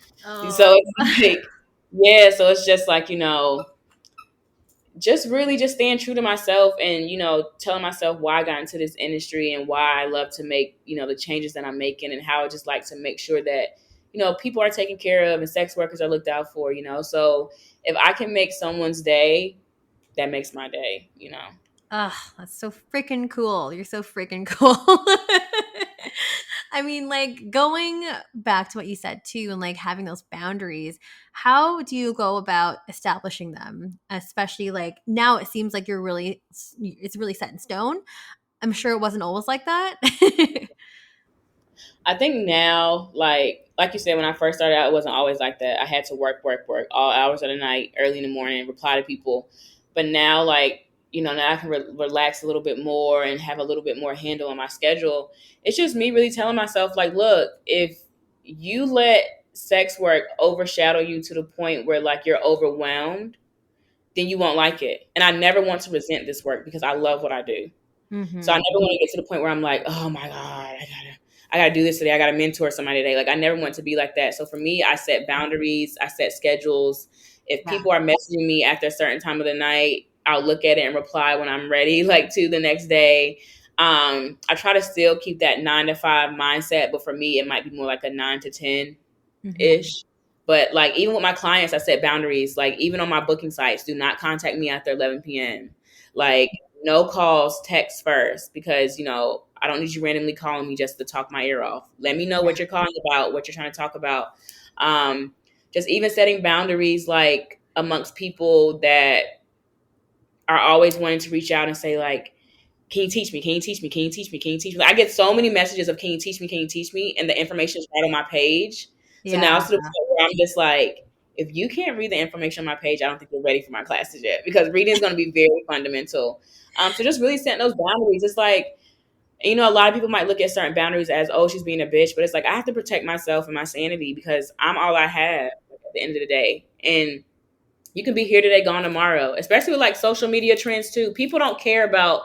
So
Oh,
it's like, yeah, so it's just like, just really just staying true to myself and telling myself why I got into this industry and why I love to make the changes that I'm making, and how I just like to make sure that people are taken care of and sex workers are looked out for. So if I can make someone's day, that makes my day.
ah, that's so freaking cool. You're so freaking cool. I mean, like going back to what you said too, and like having those boundaries, how do you go about establishing them? Especially like now it seems like it's really set in stone. I'm sure it wasn't always like that.
I think now, like you said, when I first started out, it wasn't always like that. I had to work all hours of the night, early in the morning, reply to people. But now, like now I can relax a little bit more and have a little bit more handle on my schedule. It's just me really telling myself, like, look, if you let sex work overshadow you to the point where like you're overwhelmed, then you won't like it. And I never want to resent this work because I love what I do. So I
Hmm.
never want to get to the point where I'm like, oh my God, I gotta do this today. I gotta mentor somebody today. Like I never want to be like that. So for me, I set boundaries, I set schedules. If
Yeah.
people are messaging me after a certain time of the night, I'll look at it and reply when I'm ready, like to the next day. I try to still keep that 9 to 5 mindset, but for me, it might be more like a 9 to 10
Hmm.
ish. But like even with my clients, I set boundaries. Like even on my booking sites, do not contact me after 11 p.m. Like no calls, text first, because I don't need you randomly calling me just to talk my ear off. Let me know
Yeah.
what you're calling about, what you're trying to talk about. Um, just even setting boundaries like amongst people that are always wanting to reach out and say like, can you teach me? Can you teach me? Can you teach me? Can you teach me? I get so many messages of can you teach me? Can you teach me? And the information is right on my page. So now
Yeah.
it's to the point where I'm just like, if you can't read the information on my page, I don't think you're ready for my classes yet, because reading is going to be very fundamental. So just really setting those boundaries. It's like, a lot of people might look at certain boundaries as, oh, she's being a bitch, but it's like I have to protect myself and my sanity because I'm all I have at the end of the day. And you can be here today, gone tomorrow, especially with like social media trends too. People don't care about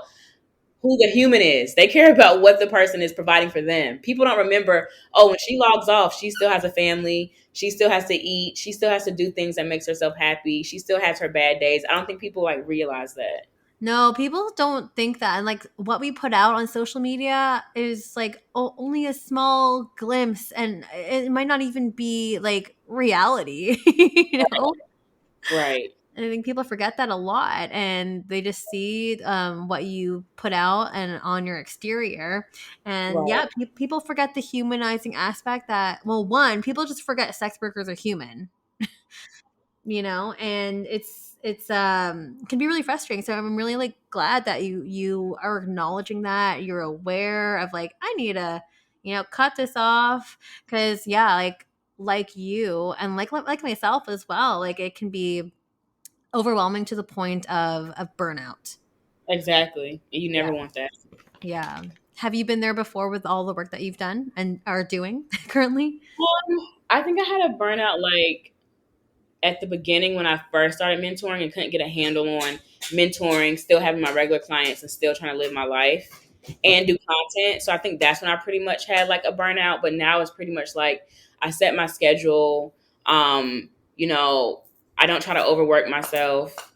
who the human is. They care about what the person is providing for them. People don't remember, oh, when she logs off, she still has a family. She still has to eat. She still has to do things that makes herself happy. She still has her bad days. I don't think people like realize that.
No, people don't think that. And like what we put out on social media is like only a small glimpse, and it might not even be like reality,
Right.
And I think people forget that a lot, and they just see what you put out and on your exterior. And yeah,
Right.
people forget the humanizing aspect that, well, one, people just forget sex workers are human, and it's can be really frustrating. So I'm really like glad that you are acknowledging that you're aware of like, I need to cut this off, because yeah, like you and like myself as well, like it can be overwhelming to the point of burnout.
Exactly. You
Yeah.
never want that.
Yeah. Have you been there before with all the work that you've done and are doing currently?
I think I had a burnout like at the beginning when I first started mentoring and couldn't get a handle on mentoring, still having my regular clients and still trying to live my life and do content. So I think that's when I pretty much had like a burnout. But now it's pretty much like I set my schedule. You know, I don't try to overwork myself.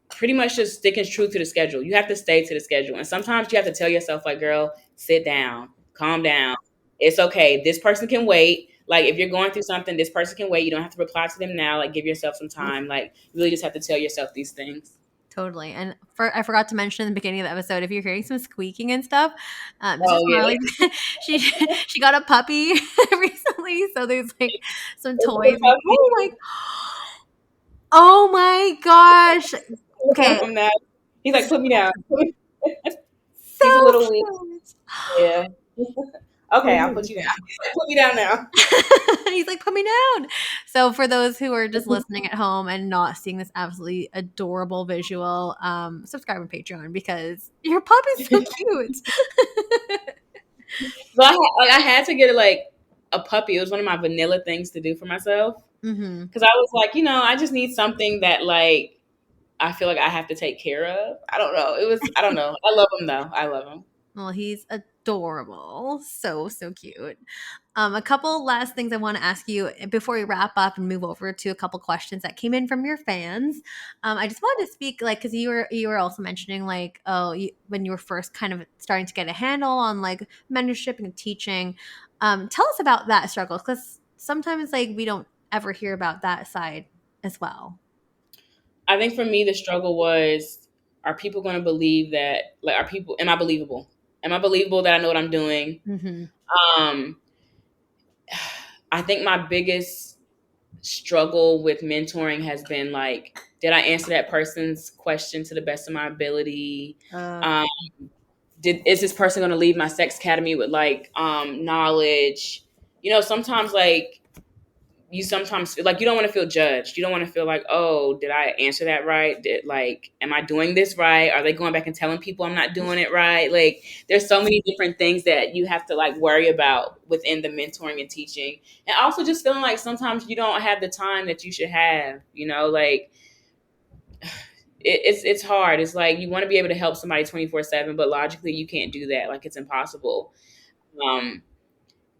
Pretty much just sticking true to the schedule. You have to stay to the schedule. And sometimes you have to tell yourself, like, girl, sit down, calm down. It's okay. This person can wait. Like, if you're going through something, this person can wait. You don't have to reply to them now. Like, give yourself some time. Like, you really just have to tell yourself these things.
Totally. And I forgot to mention in the beginning of the episode, if you're hearing some squeaking and stuff, Mistress
Oh, yeah.
Marley, she got a puppy recently, so there's like some
It's
toys.
okay.
Oh my gosh. Okay.
I'm not. He's like, put me down. He's a
So
little weak.
cute.
Yeah. Okay, I'll put you down. He's like, put me down now.
He's like, put me down. So for those who are just listening at home and not seeing this absolutely adorable visual, subscribe on Patreon because your pup is so cute.
So I had to get like a puppy. It was one of my vanilla things to do for myself.
Hmm.
Because I was like, I just need something that like I feel like I have to take care of. I don't know. I don't know. I love him though. I love him.
Well, he's adorable. So, so cute. A couple last things I want to ask you before we wrap up and move over to a couple questions that came in from your fans. I just wanted to speak, like, because you were also mentioning, like, oh, when you were first kind of starting to get a handle on like mentorship and teaching. Tell us about that struggle, because sometimes like we don't ever hear about that side as well.
I think for me the struggle was, are people going to believe that, like, am I believable? Am I believable that I know what I'm doing?
Mm-hmm.
Um I think my biggest struggle with mentoring has been like, did I answer that person's question to the best of my ability? Um, is this person going to leave my sex academy with like knowledge? Sometimes like you sometimes feel like you don't want to feel judged. You don't want to feel like, oh, did I answer that right? Am I doing this right? Are they going back and telling people I'm not doing it right? Like, there's so many different things that you have to like worry about within the mentoring and teaching. And also just feeling like sometimes you don't have the time that you should have, like it's hard. It's like you want to be able to help somebody 24/7, but logically you can't do that. Like, it's impossible. Um,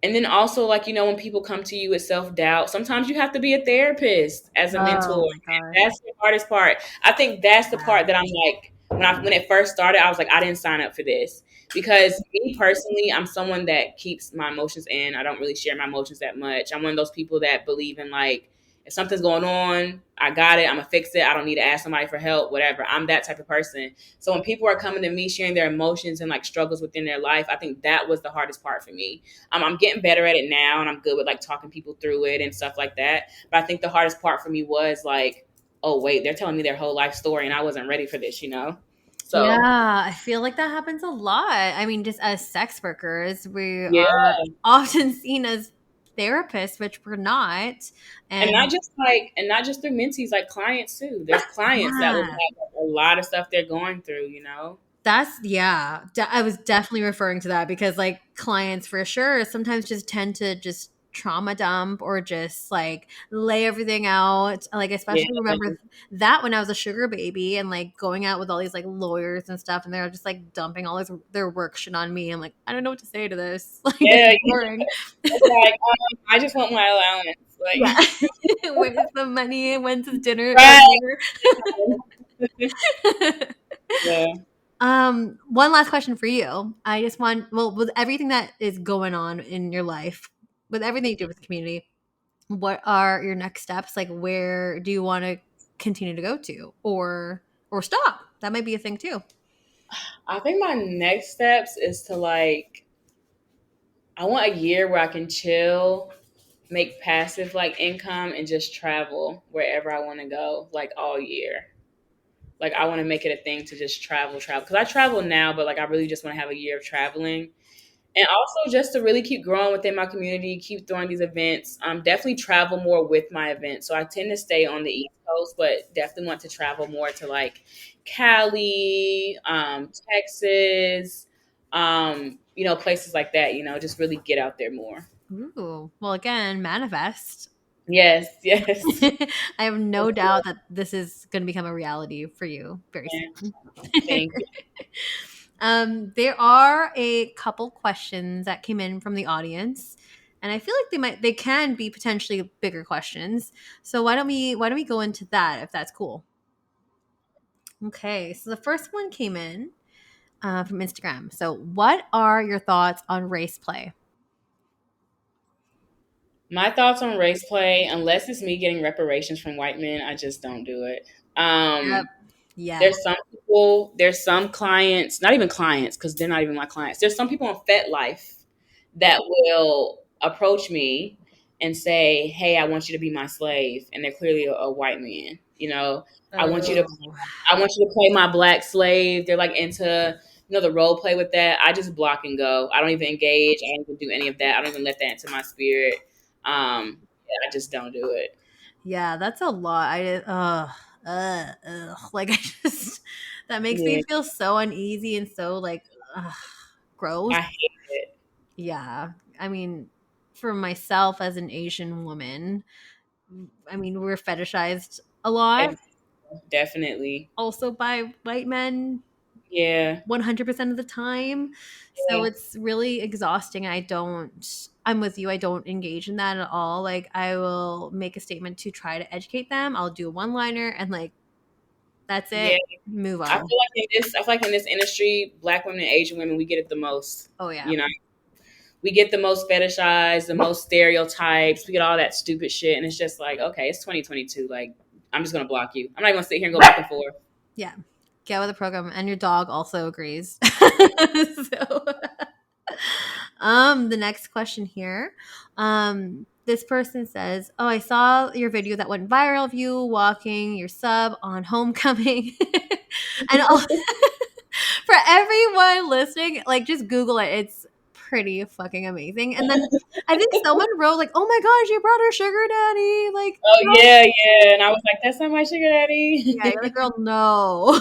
and then also, like, when people come to you with self-doubt, sometimes you have to be a therapist as a
Oh
mentor.
my gosh.
That's the hardest part. I think that's the part that I'm like, when it first started, I was like, I didn't sign up for this. Because me personally, I'm someone that keeps my emotions in. I don't really share my emotions that much. I'm one of those people that believe in like, if something's going on, I got it. I'm gonna fix it. I don't need to ask somebody for help, whatever. I'm that type of person. So when people are coming to me sharing their emotions and like struggles within their life, I think that was the hardest part for me. I'm getting better at it now, and I'm good with like talking people through it and stuff like that. But I think the hardest part for me was like, oh wait, they're telling me their whole life story and I wasn't ready for this,
Yeah,
So
I feel like that happens a lot. I mean, just as sex workers, we
yeah.
are often seen as therapists, which we're not.
And
And
not just through mentees, like clients too. There's clients that will
yeah,
have like, a lot of stuff they're going through.
that's yeah. I was definitely referring to that because like clients for sure sometimes just tend to just trauma dump or just like lay everything out. Like
Yeah.
especially remember that when I was a sugar baby and like going out with all these like lawyers and stuff and they're just like dumping all their work shit on me. I'm like, I don't know what to say to this. Like this
Yeah.
is boring.
It's like, I just want my allowance.
Yeah.
Like,
Where's the money? When's the dinner?
right. Yeah.
One last question for you. I just want, well, with everything that is going on in your life, with everything you do with the community, what are your next steps? Like, where do you want to continue to go to, or stop? That might be a thing too.
I think my next steps is to like, I want a year where I can chill, make passive like income, and just travel wherever I want to go, like all year. Like I want to make it a thing to just travel. Because I travel now, but like I really just want to have a year of traveling. And also just to really keep growing within my community, keep throwing these events. Definitely travel more with my events. So I tend to stay on the East Coast, but definitely want to travel more to like Cali, Texas, places like that, just really get out there more.
Ooh, well, again, manifest.
Yes, yes.
I have no doubt that this is going to become a reality for you very
Yeah,
soon.
thank you.
There are a couple questions that came in from the audience, and I feel like they can be potentially bigger questions. So why don't we go into that if that's cool? Okay, so the first one came in from Instagram. So, what are your thoughts on race play?
My thoughts on race play, unless it's me getting reparations from white men, I just don't do it.
Yep. Yes.
There's some clients, not even clients, because they're not even my clients. There's some people on FetLife that will approach me and say, "Hey, I want you to be my slave," and they're clearly a white man. I want you to,
Oh.
I want you to play my black slave. They're like into, the role play with that. I just block and go. I don't even engage. I don't even do any of that. I don't even let that into my spirit. Yeah, I just don't do it.
Yeah, that's a lot. Like I just that makes me
Yeah,
feel so uneasy and so like ugh, gross.
I hate it.
Yeah. I mean, for myself as an Asian woman, I mean, we're fetishized a lot
Definitely.
also by white men
Yeah.
100% of the time. So
Yeah.
it's really exhausting. I'm with you. I don't engage in that at all. Like, I will make a statement to try to educate them. I'll do a one liner and, like, that's
Yeah.
it. Move
I
on.
feel like in this industry, black women and Asian women, we get it the most.
Oh, yeah.
You know, we get the most fetishized, the most stereotypes. We get all that stupid shit, and it's just like, okay, it's 2022. Like, I'm just gonna block you. I'm not gonna sit here and go back and forth.
Yeah. Get with the program. And your dog also agrees. So, the next question here. This person says, "Oh, I saw your video that went viral of you walking your sub on homecoming." And for everyone listening, like just Google it. It's pretty fucking amazing. And then I think someone wrote like, "Oh my gosh, you brought her sugar daddy!" Like,
Oh yeah, yeah. And I was like, that's not my sugar daddy.
yeah, you're like, girl, no,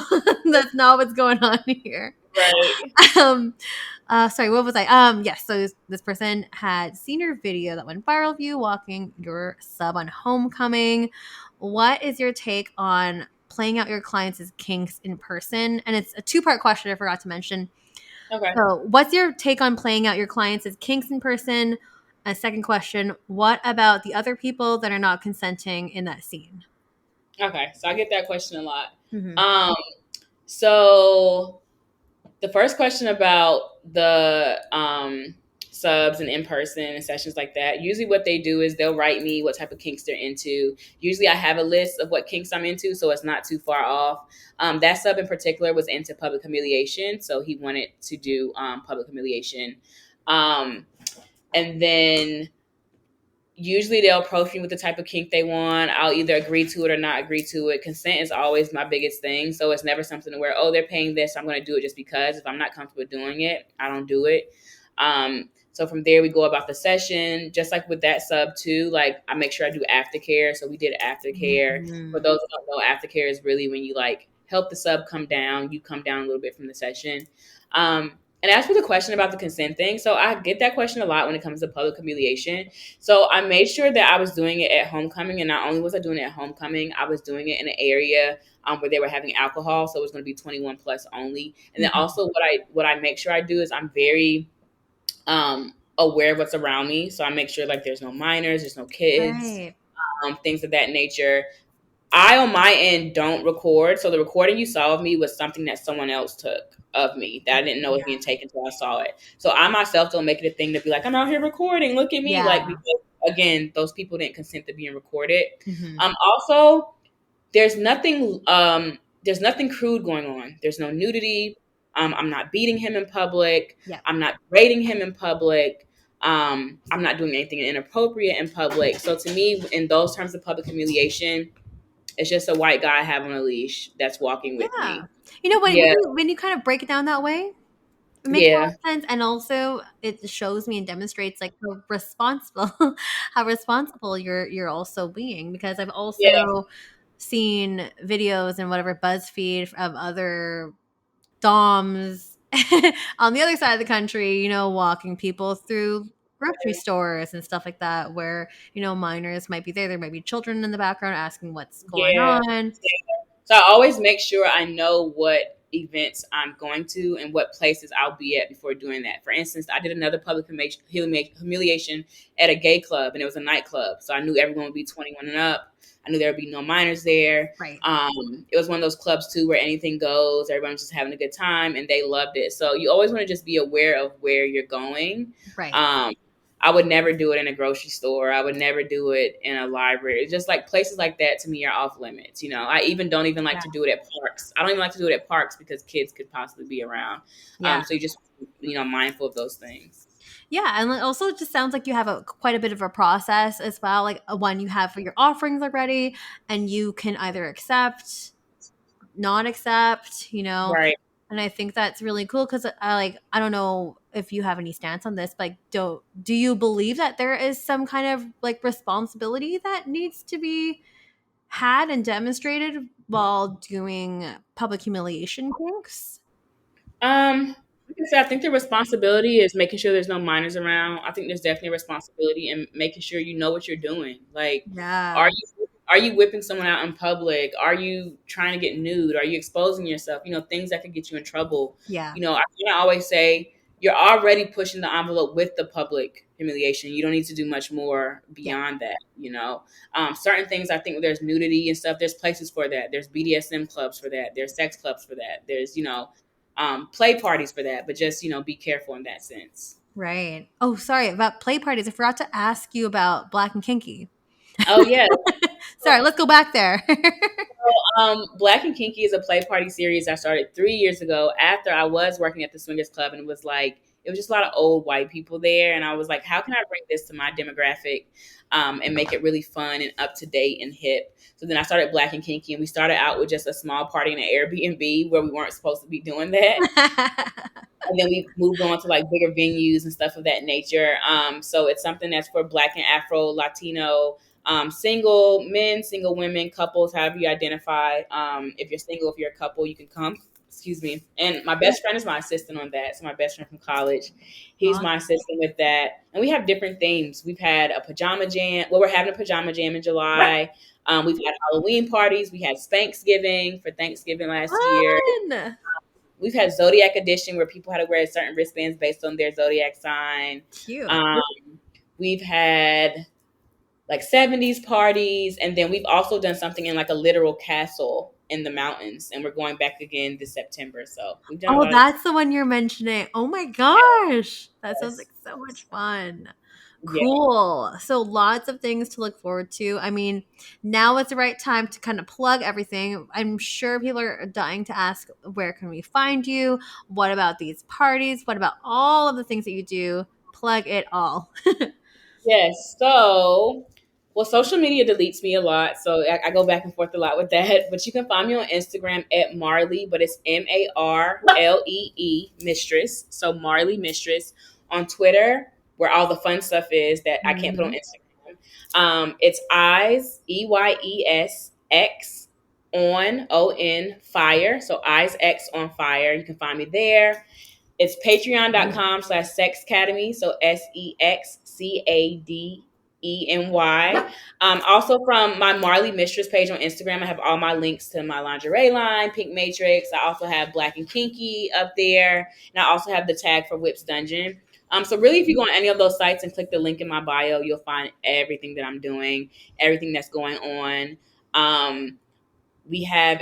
that's not what's going on here.
Right.
Um, sorry, what was I? Yes. So this person had seen your video that went viral of you walking your sub on homecoming. What is your take on playing out your clients as kinks in person? And it's a two-part question I forgot to mention.
Okay.
So, what's your take on playing out your clients as kinks in person? A second question: what about the other people that are not consenting in that scene?
Okay. So I get that question a lot.
Mm-hmm.
Um, so the first question about the subs and in person and sessions like that, usually what they do is they'll write me what type of kinks they're into. Usually I have a list of what kinks I'm into, so it's not too far off. That sub in particular was into public humiliation, so he wanted to do public humiliation. And then Usually they'll approach me with the type of kink they want. I'll either agree to it or not agree to it. Consent is always my biggest thing. So it's never something where, oh, they're paying this, so I'm going to do it just because. If I'm not comfortable doing it, I don't do it. So from there, we go about the session. Just like with that sub too, like I make sure I do aftercare. So we did aftercare. For those who don't know, aftercare is really when you like help the sub come down. You come down a little bit from the session. And as for the question about the consent thing, so I get that question a lot when it comes to public humiliation. So I made sure that I was doing it at homecoming, and not only was I doing it at homecoming, I was doing it in an area where they were having alcohol, so it was going to be 21 plus only. And then also, what I make sure I do is I'm very aware of what's around me. So I make sure like there's no minors, there's no kids,
Right.
things of that nature. I, on my end, don't record. So the recording you saw of me was something that someone else took of me that I didn't know was being taken until I saw it. So I myself don't make it a thing to be like, I'm out here recording. Look at me.
Yeah.
Like, because, again, those people didn't consent to being recorded.
Mm-hmm.
Also, there's nothing crude going on. There's no nudity. I'm not beating him in public.
Yeah.
I'm not rating him in public. I'm not doing anything inappropriate in public. So to me, in those terms of public humiliation, it's just a white guy I have on a leash that's walking with me.
You know, when you kind of break it down that way, it makes a lot of sense. And also it shows me and demonstrates like how responsible you're also being, because I've also seen videos and whatever BuzzFeed of other doms on the other side of the country, you know, walking people through grocery stores and stuff like that, where, you know, minors might be there. There might be children in the background asking what's going on.
So I always make sure I know what events I'm going to and what places I'll be at before doing that. For instance, I did another public humiliation at a gay club, and it was a nightclub. So I knew everyone would be 21 and up. I knew there would be no minors there.
Right.
It was one of those clubs too where anything goes. Everyone was just having a good time, and they loved it. So you always want to just be aware of where you're going.
Right.
I would never do it in a grocery store. I would never do it in a library. It's just like places like that to me are off limits. You know, I don't even like to do it at parks. I don't even like to do it at parks because kids could possibly be around. So you just, you know, mindful of those things.
Yeah, and also it just sounds like you have quite a bit of a process as well. Like one, you have your offerings already, and you can either accept, not accept, you know.
Right.
And I think that's really cool because I don't know if you have any stance on this, but do you believe that there is some kind of like responsibility that needs to be had and demonstrated while doing public humiliation kinks?
Like I said, I think the responsibility is making sure there's no minors around. I think there's definitely a responsibility in making sure you know what you're doing. Like, are you whipping someone out in public? Are you trying to get nude? Are you exposing yourself? You know, things that could get you in trouble.
Yeah.
You know, I always say you're already pushing the envelope with the public humiliation. You don't need to do much more beyond that. You know, certain things, I think there's nudity and stuff. There's places for that. There's BDSM clubs for that. There's sex clubs for that. There's, you know, play parties for that. But just, you know, be careful in that sense.
Right. Oh, sorry about play parties. I forgot to ask you about Black and Kinky.
Oh, yeah.
Sorry, let's go back there.
Black and Kinky is a play party series I started 3 years ago after I was working at the Swingers Club, and it was just a lot of old white people there, and I was like, how can I bring this to my demographic and make it really fun and up to date and hip? So then I started Black and Kinky, and we started out with just a small party in an Airbnb where we weren't supposed to be doing that. And then we moved on to like bigger venues and stuff of that nature. So it's something that's for Black and Afro, Latino, single men, single women, couples, however you identify. If you're single, if you're a couple, you can come. Excuse me. And my best friend is my assistant on that. So my best friend from college, he's my assistant with that. And we have different themes. We've had a pajama jam. Well, we're having a pajama jam in July. We've had Halloween parties. We had Thanksgiving for Thanksgiving last year. We've had Zodiac Edition where people had to wear certain wristbands based on their zodiac sign.
Cute.
We've had like 70s parties, and then we've also done something in like a literal castle in the mountains, and we're going back again this September. So we've done
that's the one you're mentioning. Oh my gosh, that sounds like so much fun. Cool. Yeah. So lots of things to look forward to. I mean, now is the right time to kind of plug everything. I'm sure people are dying to ask, where can we find you? What about these parties? What about all of the things that you do? Plug it all.
Yes. So, well, social media deletes me a lot, so I go back and forth a lot with that. But you can find me on Instagram at Marley, but it's Marlee Mistress. So Marley Mistress. On Twitter, where all the fun stuff is that I can't put on Instagram. It's eyes EYES X on fire. So eyes X on fire. You can find me there. It's patreon.com/sex academy. So SEXCADENY. Also from my Marley Mistress page on Instagram, I have all my links to my lingerie line, Pynk Matrix. I also have Black and Kinky up there. And I also have the tag for Whips Dungeon. So really, if you go on any of those sites and click the link in my bio, you'll find everything that I'm doing, everything that's going on. We have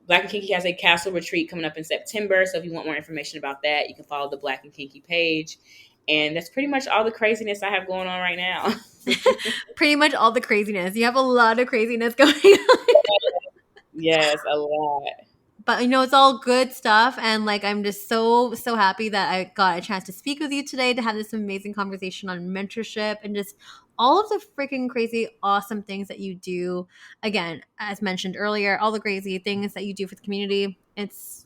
Black and Kinky has a castle retreat coming up in September. So if you want more information about that, you can follow the Black and Kinky page. And that's pretty much all the craziness I have going on right now.
Pretty much all the craziness. You have a lot of craziness going on.
Yes, a lot.
But it's all good stuff, and like I'm just so happy that I got a chance to speak with you today, to have this amazing conversation on mentorship and just all of the freaking crazy awesome things that you do. Again, as mentioned earlier, all the crazy things that you do for the community. It's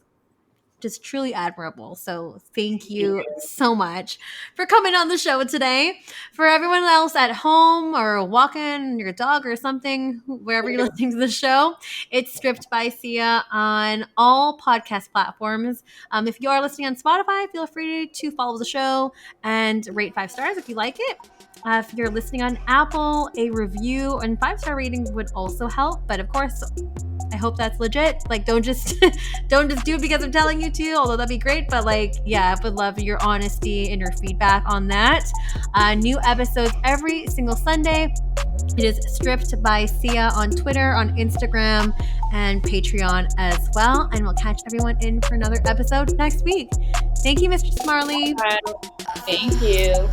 just truly admirable. So thank you so much for coming on the show today. For everyone else at home or walking your dog or something, wherever you're listening to the show, it's Stripped by Sia on all podcast platforms. If you are listening on Spotify, feel free to follow the show and rate 5 stars if you like it. If you're listening on Apple, a review and 5-star rating would also help. But of course, I hope that's legit. Like, don't just do it because I'm telling you to, although that'd be great. But I would love your honesty and your feedback on that. New episodes every single Sunday. It is Stripped by Sia on Twitter, on Instagram, and Patreon as well. And we'll catch everyone in for another episode next week. Thank you, Mistress Marley.
Thank you.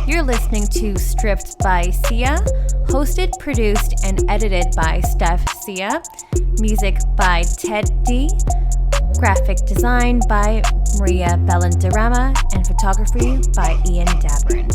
You're listening to Stripped by Sia, hosted, produced, and edited by Steph Sia. Music by Ted D. Graphic design by Maria Bellandarama, and photography by Ian Dabrin.